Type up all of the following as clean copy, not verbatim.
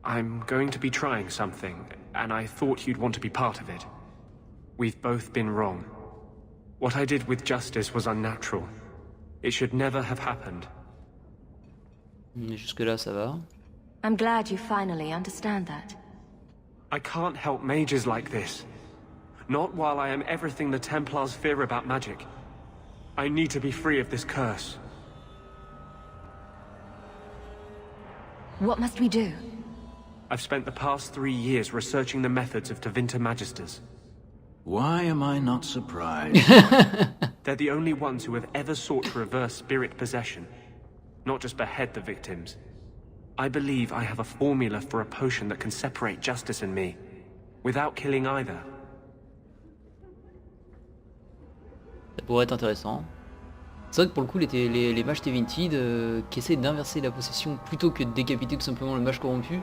I'm going to be trying something, and I thought you'd want to be part of it. We've both been wrong. What I did with justice was unnatural. It should never have happened. Jusque-là, ça va. I'm glad you finally understand that. I can't help mages like this. Not while I am everything the Templars fear about magic. I need to be free of this curse. What must we do? I've spent the past 3 years researching the methods of Tevinter Magisters. Why am I not surprised? They're the only ones who have ever sought to reverse spirit possession, not just behead the victims. I believe I have a formula for a potion that can separate justice and me, without killing either. Ça pourrait être intéressant. C'est vrai que pour le coup, les mages Tevinted qui essaient d'inverser la possession plutôt que de décapiter tout simplement le mage corrompu,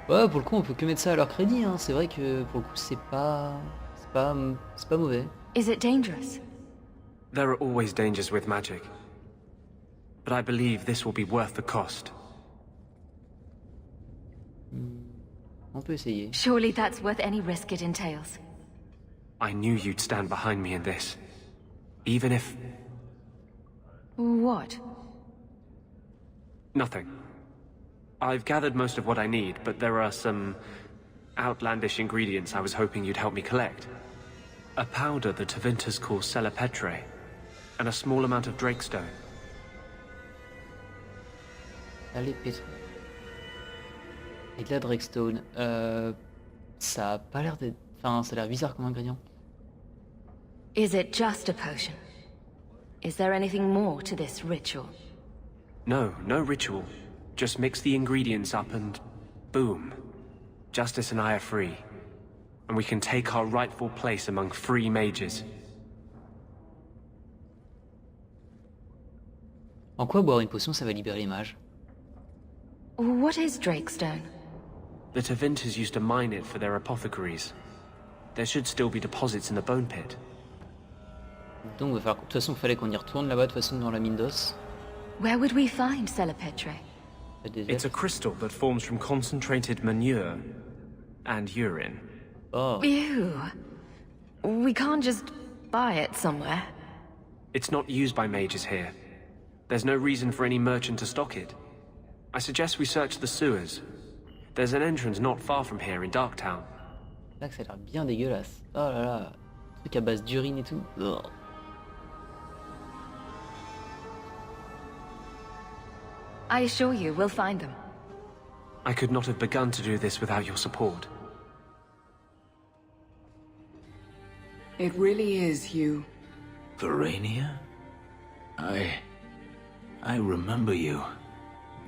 ouais, pour le coup, on peut que mettre ça à leur crédit. Hein. C'est vrai que pour le coup, c'est pas mauvais. Is it dangerous? There are always dangers with magic, but I believe this will be worth the cost. On peut essayer. Surely that's worth any risk it entails. I knew you'd stand behind me in this, even if... What? Nothing. I've gathered most of what I need, but there are some outlandish ingredients I was hoping you'd help me collect. A powder the Tevinters call salpetre, and a small amount of drakestone. Allez, pétro. Et de la drakestone. Ça a pas l'air d'être... Enfin, ça a l'air bizarre comme ingrédient. Is it just a potion? Is there anything more to this ritual? No ritual. Just mix the ingredients up and... boom. Justice and I are free. And we can take our rightful place among free mages. En quoi boire une potion, ça va libérer les mages? What is drakestone? The Tevinters used to mine it for their apothecaries. There should still be deposits in the bone pit. Donc, de toute façon, il fallait qu'on y retourne là-bas, de toute façon, dans la mine d'os. Where would we find salpetre? It's a crystal that forms from concentrated manure and urine. Oh. Ew. We can't just buy it somewhere. It's not used by mages here. There's no reason for any merchant to stock it. I suggest we search the sewers. There's an entrance not far from here in Darktown. Là, ça a l'air bien dégueulasse. Oh là là. Truc à base d'urine et tout. Oh. I assure you, we'll find them. I could not have begun to do this without your support. It really is you. Verania? I remember you.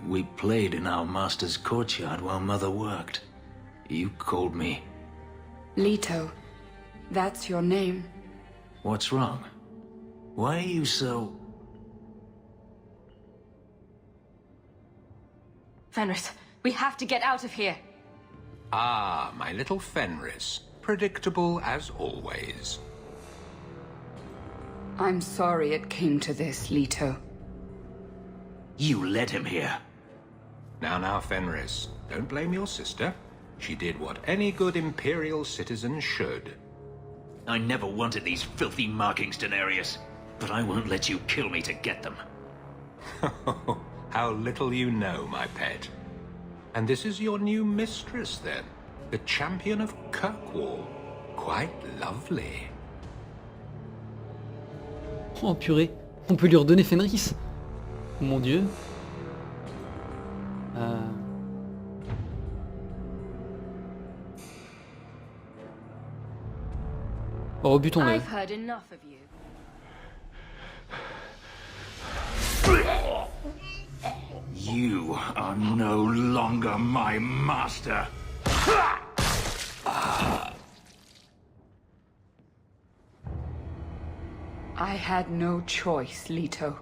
We played in our master's courtyard while Mother worked. You called me. Leto. That's your name. What's wrong? Why are you so... Fenris, we have to get out of here. Ah, my little Fenris. Predictable as always. I'm sorry it came to this, Leto. You led him here. Now, Fenris. Don't blame your sister. She did what any good Imperial citizen should. I never wanted these filthy markings, Daenerys. But I won't let you kill me to get them. How little you know, my pet. And this is your new mistress, then? The champion of Kirkwall. Quite lovely. Oh purée, on peut lui redonner Fenris. Mon dieu. Oh, rebutons-le. I've heard enough of you. You are no longer my master. I had no choice, Leto.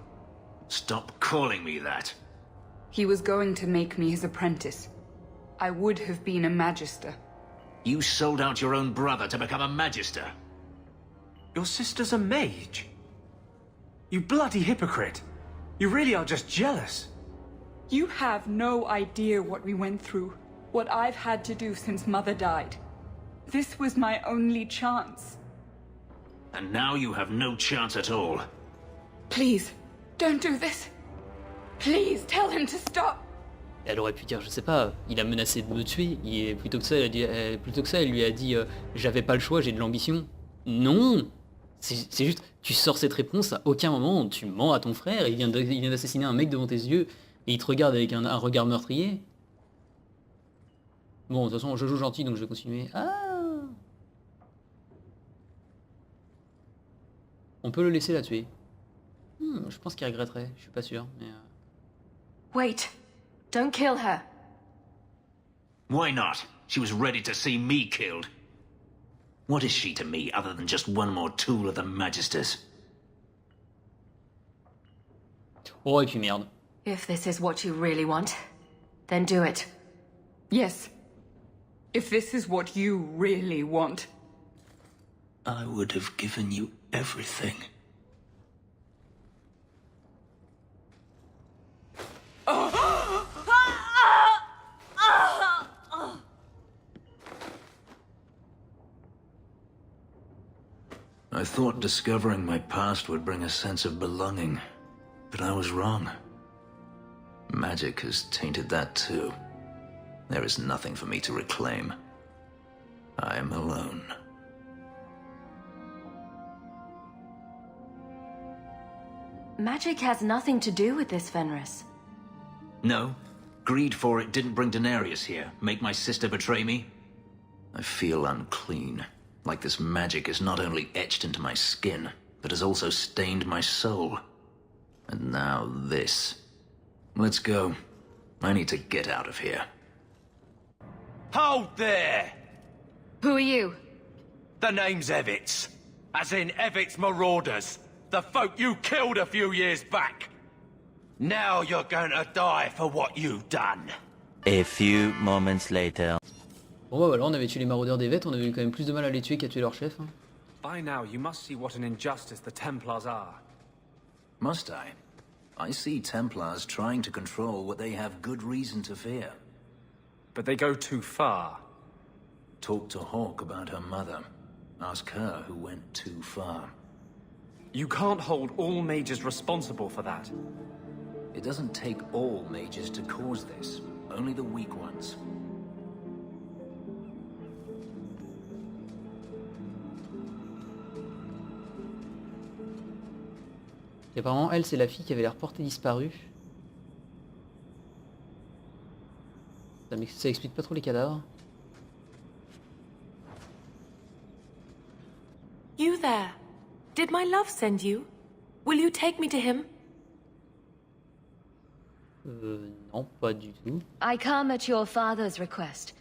Stop calling me that. He was going to make me his apprentice. I would have been a magister. You sold out your own brother to become a magister. Your sister's a mage? You bloody hypocrite. You really are just jealous. You have no idea what we went through. what I've had to do since Mother died. This was my only chance. And now you have no chance at all. Please, don't do this. Please, tell him to stop. Elle aurait pu dire, je sais pas, il a menacé de me tuer, et plutôt que ça, elle lui a dit j'avais pas le choix, j'ai de l'ambition. Non. C'est juste, tu sors cette réponse, à aucun moment tu mens à ton frère, il vient d'assassiner un mec devant tes yeux, et il te regarde avec un regard meurtrier. Bon, de toute façon, je joue gentil, donc je vais continuer. Ah, on peut le laisser la tuer. Je pense qu'il regretterait, je suis pas sûr, mais... Wait. Don't kill her. Why not? She was ready to see me killed. What is she to me other than just one more tool of the Magisters? Oh, et puis merde. If this is what you really want, then do it. Yes. If this is what you really want. I would have given you everything. I thought discovering my past would bring a sense of belonging, but I was wrong. Magic has tainted that too. There is nothing for me to reclaim. I am alone. Magic has nothing to do with this, Fenris. No? Greed for it didn't bring Daenerys here, make my sister betray me? I feel unclean. Like this magic is not only etched into my skin, but has also stained my soul. And now this. Let's go. I need to get out of here. Hold there! Who are you? The name's Evitz. As in Evitz Marauders. The folk you killed a few years back. Now you're going to die for what you've done. A few moments later. Bon bah voilà, on avait tué les maraudeurs des Vêtes, on avait eu quand même plus de mal à les tuer qu'à tuer leur chef. Hein. By now, you must see what an injustice the Templars are. Must I? I see Templars trying to control what they have good reason to fear. But they go too far. Talk to Hawke about her mother. Ask her who went too far. You can't hold all mages responsible for that. It doesn't take all mages to cause this, only the weak ones. Et apparemment, elle, c'est la fille qui avait l'air portée disparue. Ça explique pas trop les cadavres. You there. Did my love send you? Will you take me to him? Non, pas du tout. I come at your father's request.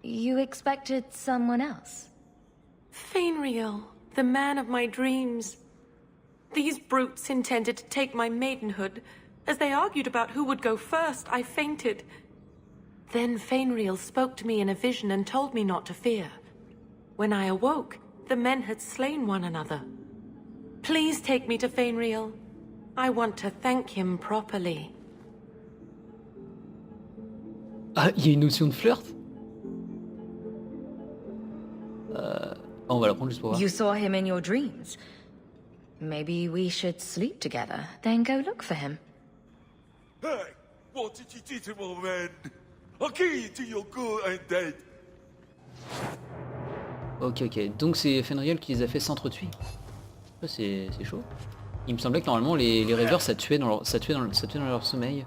You expected someone else? Fainriel, the man of my dreams. These brutes intended to take my maidenhood. As they argued about who would go first, I fainted. Then Fainriel spoke to me in a vision and told me not to fear. When I awoke, the men had slain one another. Please take me to Fainriel. I want to thank him properly. Ah, il y a une notion de flirt. On va la prendre juste pour voir. You saw him in your dreams. Maybe we should sleep together, then go look for him. Hey, what did you do to my men? I'll kill you till you're good and dead. Ok, donc c'est Fenriel qui les a fait s'entretuer. C'est chaud. Il me semblait que normalement les rêveurs ça tuait dans leur sommeil.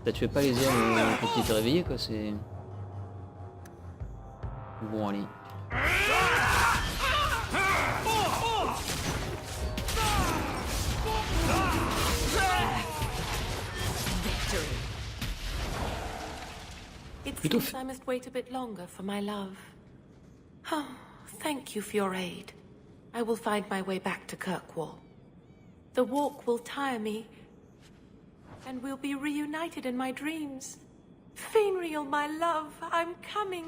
Ça tuait pas les hommes quand ils étaient réveillés quoi, c'est... Bon allez. It seems I must wait a bit longer for my love. Oh, thank you for your aid. I will find my way back to Kirkwall. The walk will tire me, and we'll be reunited in my dreams. Fainriel, my love, I'm coming.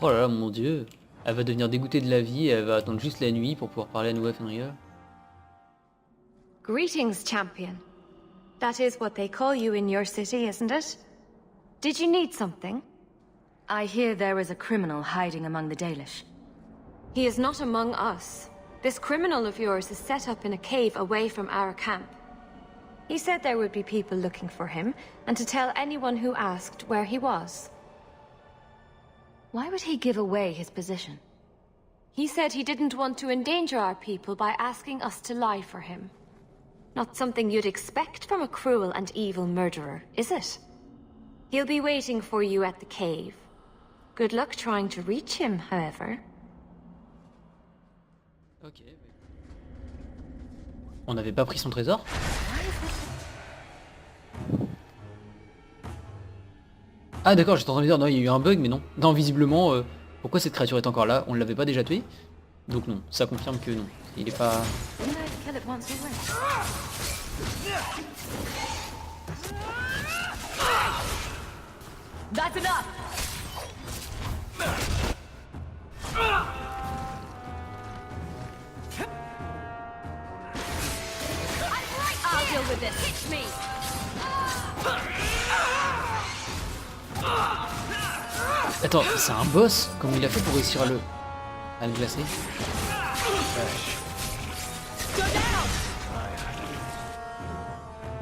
Oh là là, mon dieu. Elle va devenir dégoûtée de la vie et elle va attendre juste la nuit pour pouvoir parler à nouveau à Fenriel. Greetings, champion. That is what they call you in your city, isn't it? Did you need something? I hear there is a criminal hiding among the Dalish. He is not among us. This criminal of yours is set up in a cave away from our camp. He said there would be people looking for him, and to tell anyone who asked where he was. Why would he give away his position? He said he didn't want to endanger our people by asking us to lie for him. Not something you'd expect from a cruel and evil murderer, is it? He'll be waiting for you at the cave. Good luck trying to reach him, however. Ok. On n'avait pas pris son trésor? Ah d'accord, j'étais en train de dire, non, il y a eu un bug, mais non. Non, visiblement, pourquoi cette créature est encore là? On ne l'avait pas déjà tué? Donc non, ça confirme que non. Il est pas... That's enough. I'll deal with this. Hit me. Attends, c'est un boss? Comment il a fait pour réussir à le glacer?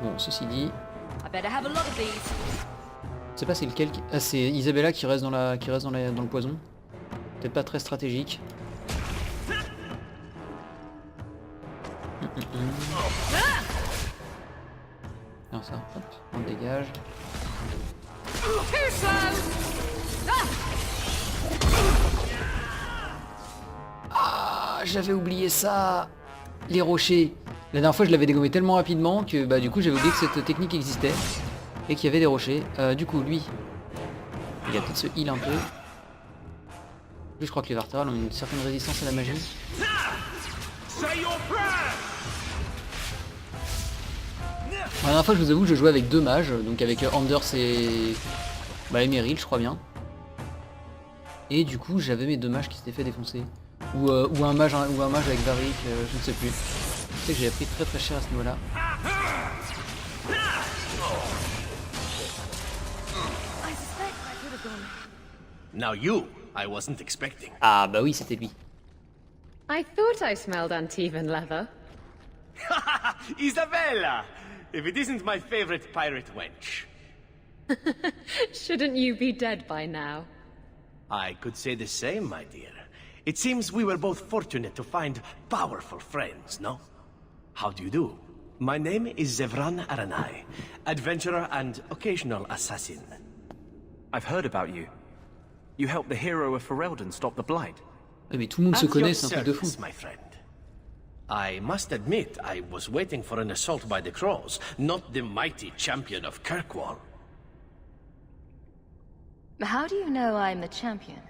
Bon, ceci dit... Je sais pas c'est lequel... Ah, c'est Isabella qui reste dans le poison. Peut-être pas très stratégique. Non, ça, hop, on le dégage. Ah, j'avais oublié ça. Les rochers. La dernière fois je l'avais dégommé tellement rapidement que bah du coup j'avais oublié que cette technique existait et qu'il y avait des rochers. Du coup lui, il va peut-être se heal un peu. Lui je crois que les vertébrales ont une certaine résistance à la magie. La dernière fois je vous avoue je jouais avec deux mages, donc avec Anders et Emerald je crois bien. Et du coup j'avais mes deux mages qui s'étaient fait défoncer. Ou un mage avec Varric, je ne sais plus. Je sais que j'ai appris très cher à ce niveau-là. Now you, I wasn't expecting. Ah bah oui, c'était lui. I thought I smelled Antivan leather. Isabella! If it isn't my favorite pirate wench. Shouldn't you be dead by now? I could say the same, my dear. It seems we were both fortunate to find powerful friends, no? How do you do? My name is Zevran Aranai, adventurer and occasional assassin. I've heard about you. You helped the hero of Ferelden stop the Blight. Mais tout le monde se connaît, c'est un truc de fou. My friend. I must admit, I was waiting for an assault by the Crows, not the mighty champion of Kirkwall. How do you know I'm the champion?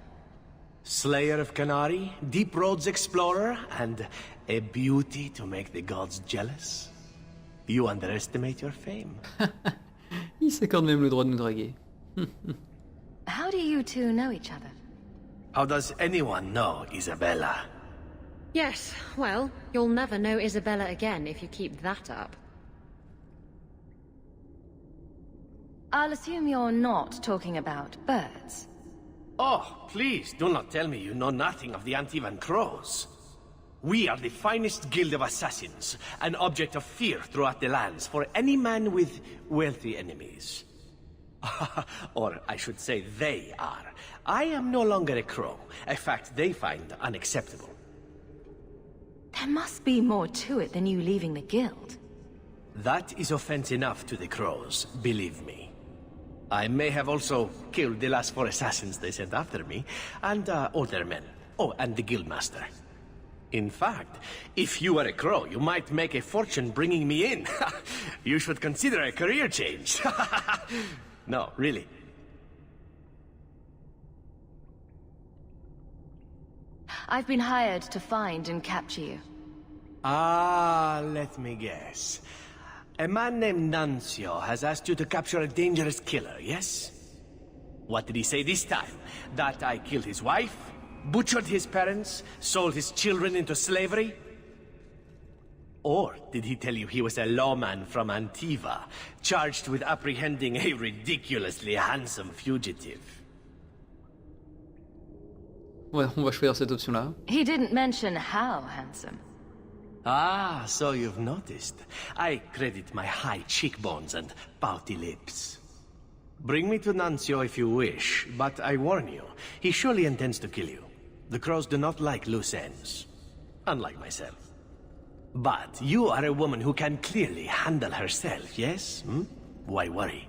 Slayer of Canary, Deep Roads Explorer, and a beauty to make the gods jealous. You underestimate your fame. Il s'accorde même le droit de nous draguer. How do you two know each other? How does anyone know Isabella? Yes, well, you'll never know Isabella again if you keep that up. I'll assume you're not talking about birds. Oh, please, do not tell me you know nothing of the Antivan Crows. We are the finest guild of assassins, an object of fear throughout the lands for any man with wealthy enemies. Or I should say they are. I am no longer a crow, a fact they find unacceptable. There must be more to it than you leaving the guild. That is offense enough to the crows, believe me. I may have also killed the last 4 assassins they sent after me, and older men. Oh, and the guildmaster. In fact, if you were a crow, you might make a fortune bringing me in. You should consider a career change. No, really. I've been hired to find and capture you. Ah, let me guess. A man named Nuncio has asked you to capture a dangerous killer, yes? What did he say this time? That I killed his wife, butchered his parents, sold his children into slavery? Or did he tell you he was a lawman from Antiva, charged with apprehending a ridiculously handsome fugitive? Ouais, on va choisir cette option-là. He didn't mention how handsome. Ah, so you've noticed. I credit my high cheekbones and pouty lips. Bring me to Nuncio if you wish, but I warn you, he surely intends to kill you. The crows do not like loose ends, unlike myself. But you are a woman who can clearly handle herself, yes? Why worry?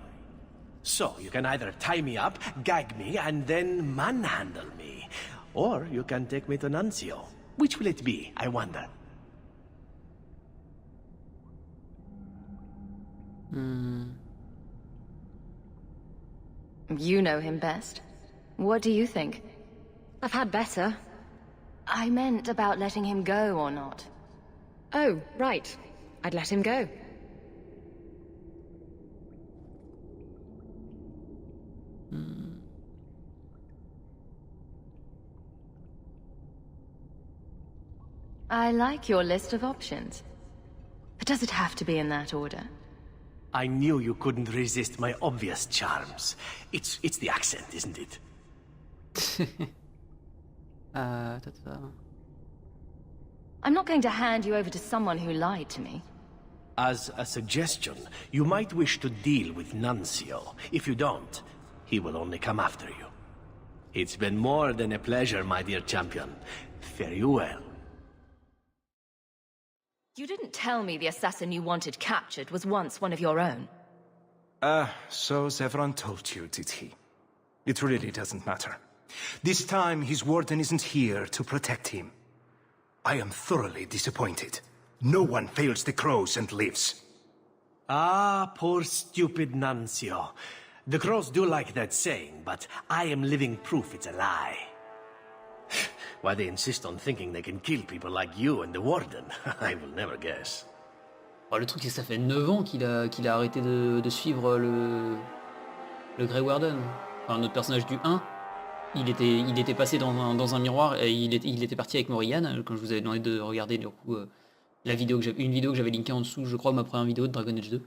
So, you can either tie me up, gag me, and then manhandle me. Or you can take me to Nuncio. Which will it be, I wonder? You know him best. What do you think? I've had better. I meant about letting him go or not. Oh, right. I'd let him go. I like your list of options. But does it have to be in that order? I knew you couldn't resist my obvious charms. It's the accent, isn't it? I'm not going to hand you over to someone who lied to me. As a suggestion, you might wish to deal with Nuncio. If you don't, he will only come after you. It's been more than a pleasure, my dear champion. Fare you well. You didn't tell me the assassin you wanted captured was once one of your own. So Zevran told you, did he? It really doesn't matter. This time, his warden isn't here to protect him. I am thoroughly disappointed. No one fails the crows and lives. Ah, poor stupid Nuncio. The crows do like that saying, but I am living proof it's a lie. Why they insist on thinking they can kill people like you and the warden, I will never guess. Oh, le truc c'est que ça fait 9 ans qu'il a arrêté de suivre le Grey Warden. Enfin, notre personnage du 1, il était passé dans un miroir et il était parti avec Morrigan, quand je vous avais demandé de regarder du coup une vidéo que j'avais linkée en dessous, je crois, ma première vidéo de Dragon Age 2.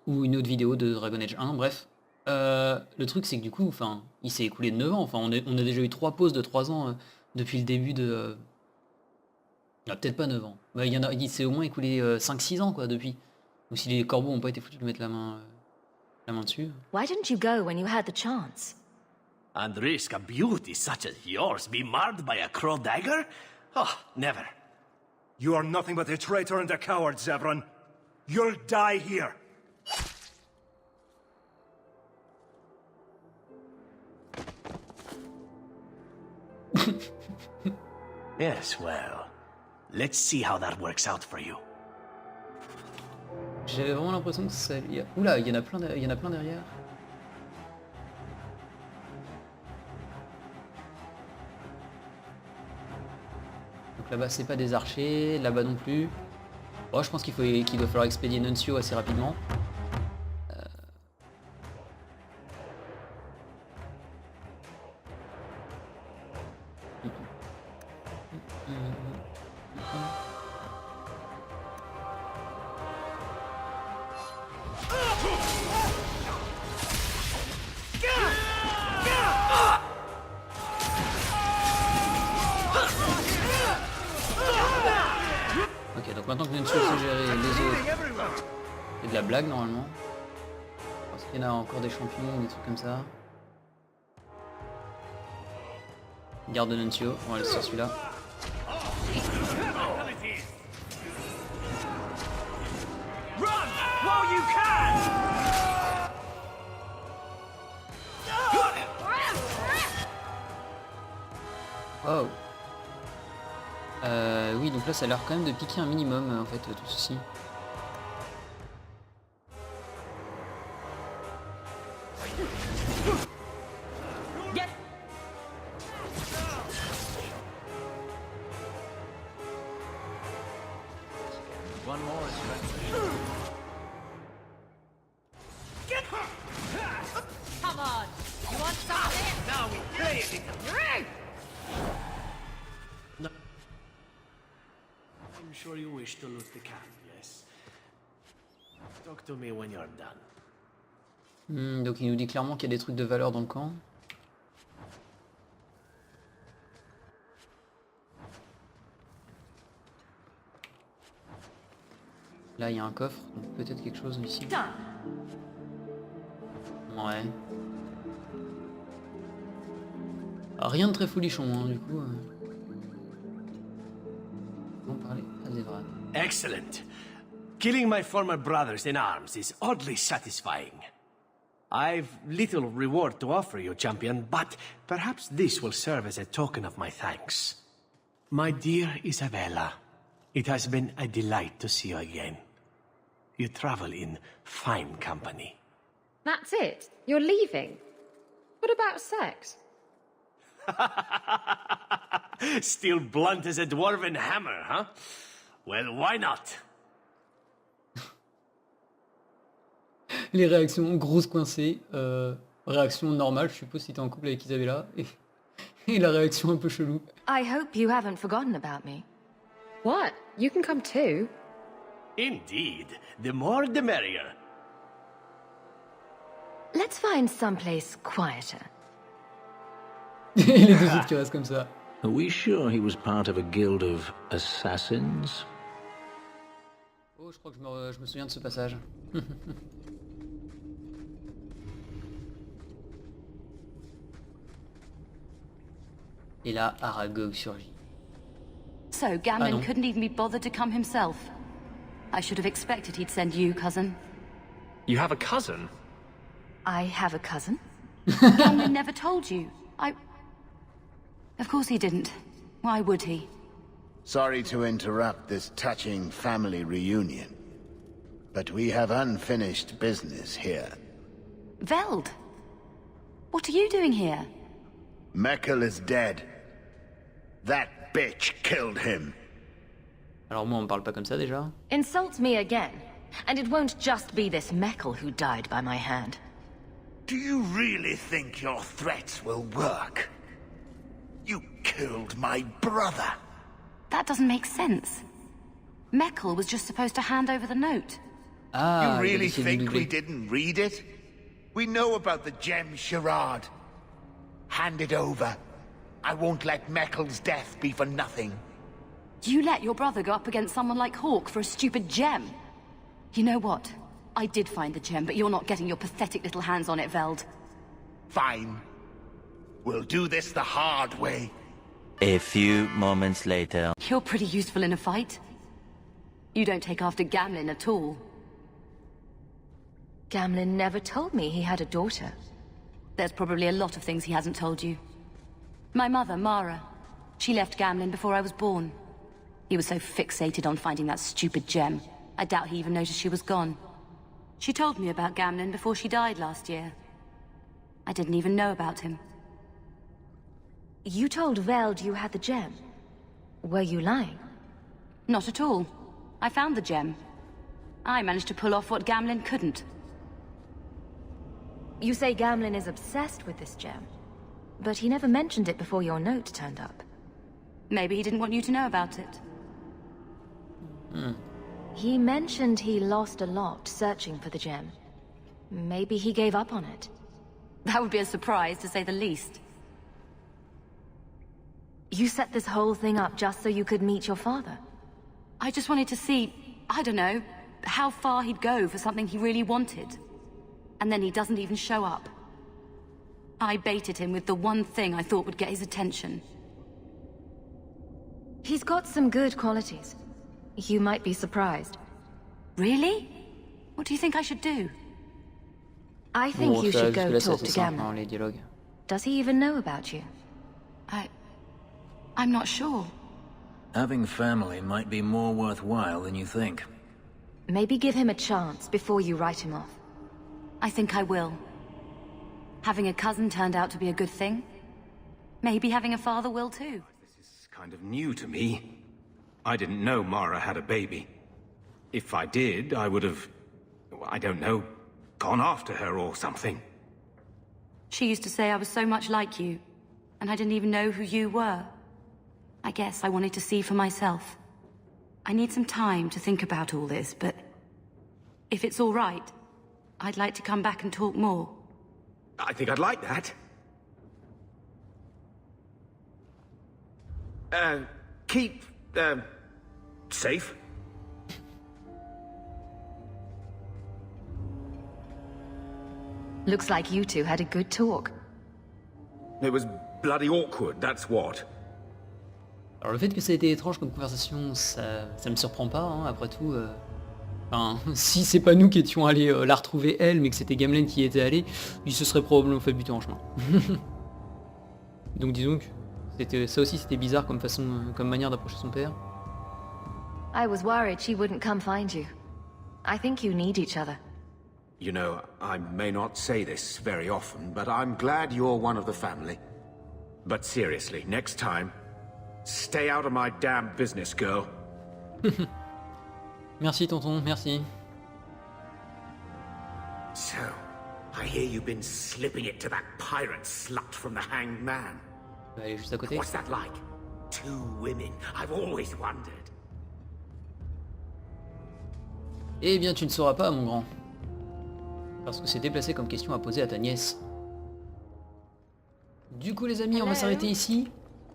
Ou une autre vidéo de Dragon Age 1, bref. Le truc c'est que du coup, enfin, il s'est écoulé de 9 ans, enfin on a déjà eu 3 pauses de 3 ans depuis le début de... peut-être pas 9 ans, bah, il s'est au moins écoulé 5-6 ans quoi depuis. Ou si les corbeaux n'ont pas été foutus de mettre la main dessus. Why didn't you go when you had the chance? And risk a beauty such as yours be marred by a crow dagger? Oh, never. You are nothing but a traitor and a coward, Zevran. You'll die here. Yes, well, let's see how that works out for you. J'avais vraiment l'impression que ça... Oula, il y en a plein derrière. Donc là-bas c'est pas des archers, là-bas non plus. Bon, je pense qu'il doit falloir expédier Nuncio assez rapidement. Ok, donc maintenant que Nuncio sait gérer les autres, c'est de la blague normalement. Parce qu'il y en a encore des champignons ou des trucs comme ça. Garde Nuncio, on va aller sur celui-là. Oh. Oui, donc là ça a l'air quand même de piquer un minimum en fait tout ceci. Come on, you want something? Now we play it. I'm sure you wish to loot the camp, yes? Talk to me when you're done. Donc il nous dit clairement qu'il y a des trucs de valeur dans le camp. Là, il y a un coffre, donc peut-être quelque chose ici. Ouais. Ah, rien de très folichon, hein, du coup. On parlait à Zevran. Excellent. Killing my former brothers in arms is oddly satisfying. I've little reward to offer you, champion, but perhaps this will serve as a token of my thanks. My dear Isabella, it has been a delight to see you again. You travel in fine company. That's it? You're leaving? What about sex? Still blunt as a dwarven hammer, huh? Well, why not? Les réactions grosses coincées, réaction normale, je suppose si t'es en couple avec Isabella, et la réaction un peu chelou. I hope you haven't forgotten about me. What? You can come too. Indeed. The more the merrier. Let's find someplace quieter. Et les deux autres qui restent comme ça. Are we sure he was part of a guild of assassins? Oh, je crois que je me souviens de ce passage. Et là, Aragog surgit. So Gamlen couldn't even be bothered to come himself. I should have expected he'd send you, cousin. You have a cousin? I have a cousin? Gamlen never told you. Of course he didn't. Why would he? Sorry to interrupt this touching family reunion, but we have unfinished business here. Veld! What are you doing here? Meckel is dead. That bitch killed him. Alors moi on me parle pas comme ça déjà. Insult me again, and it won't just be this Meckel who died by my hand. Do you really think your threats will work? You killed my brother. That doesn't make sense. Meckel was just supposed to hand over the note. You really think we didn't read it? We know about the gem charade. Hand it over. I won't let Meckel's death be for nothing. You let your brother go up against someone like Hawke for a stupid gem. You know what? I did find the gem, but you're not getting your pathetic little hands on it, Veld. Fine. We'll do this the hard way. A few moments later. You're pretty useful in a fight. You don't take after Gamlen at all. Gamlen never told me he had a daughter. There's probably a lot of things he hasn't told you. My mother, Mara, she left Gamlen before I was born. He was so fixated on finding that stupid gem, I doubt he even noticed she was gone. She told me about Gamlen before she died last year. I didn't even know about him. You told Veld you had the gem. Were you lying? Not at all. I found the gem. I managed to pull off what Gamlen couldn't. You say Gamlen is obsessed with this gem, but he never mentioned it before your note turned up. Maybe he didn't want you to know about it. He mentioned he lost a lot searching for the gem. Maybe he gave up on it. That would be a surprise, to say the least. You set this whole thing up just so you could meet your father? I just wanted to see, I don't know, how far he'd go for something he really wanted. And then he doesn't even show up. I baited him with the one thing I thought would get his attention. He's got some good qualities. You might be surprised. Really? What do you think I should do? I think you should go talk to Gamlen. dialogues. Does he even know about you? I'm not sure. Having family might be more worthwhile than you think. Maybe give him a chance before you write him off. I think I will. Having a cousin turned out to be a good thing. Maybe having a father will too. This is kind of new to me. I didn't know Mara had a baby. If I did, I would have, I don't know, gone after her or something. She used to say I was so much like you, and I didn't even know who you were. I guess I wanted to see for myself. I need some time to think about all this, but if it's all right, I'd like to come back and talk more. I think I'd like that. Keep, safe. Looks like you two had a good talk. It was bloody awkward, that's what. Alors le fait que ça ait été étrange comme conversation, ça me surprend pas, hein, après tout. Enfin, si c'est pas nous qui étions allés la retrouver elle, mais que c'était Gamlen qui y était allé, il se serait probablement fait buter en chemin. Donc disons que ça aussi c'était bizarre comme comme manière d'approcher son père. I was worried she wouldn't come find you. I think you need each other. You know, I may not say this very often, but I'm glad you're one of the family. But seriously, next time, stay out of my damn business, girl. Merci tonton, merci. So, I hear you've been slipping it to that pirate slut from the Hanged Man. Elle est juste à côté. What's that like? 2 women. I've always wondered. Eh bien, tu ne sauras pas, mon grand. Parce que c'est déplacé comme question à poser à ta nièce. Du coup, les amis, on va s'arrêter ici.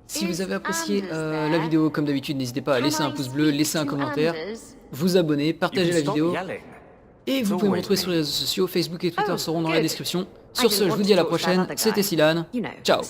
Si vous avez apprécié la vidéo, comme d'habitude, n'hésitez pas à laisser un pouce bleu, laisser un commentaire, vous abonner, partager la vidéo. Et vous pouvez me retrouver sur les réseaux sociaux, Facebook et Twitter seront dans la description. Sur ce, je vous dis à la prochaine. C'était Sylann. Ciao.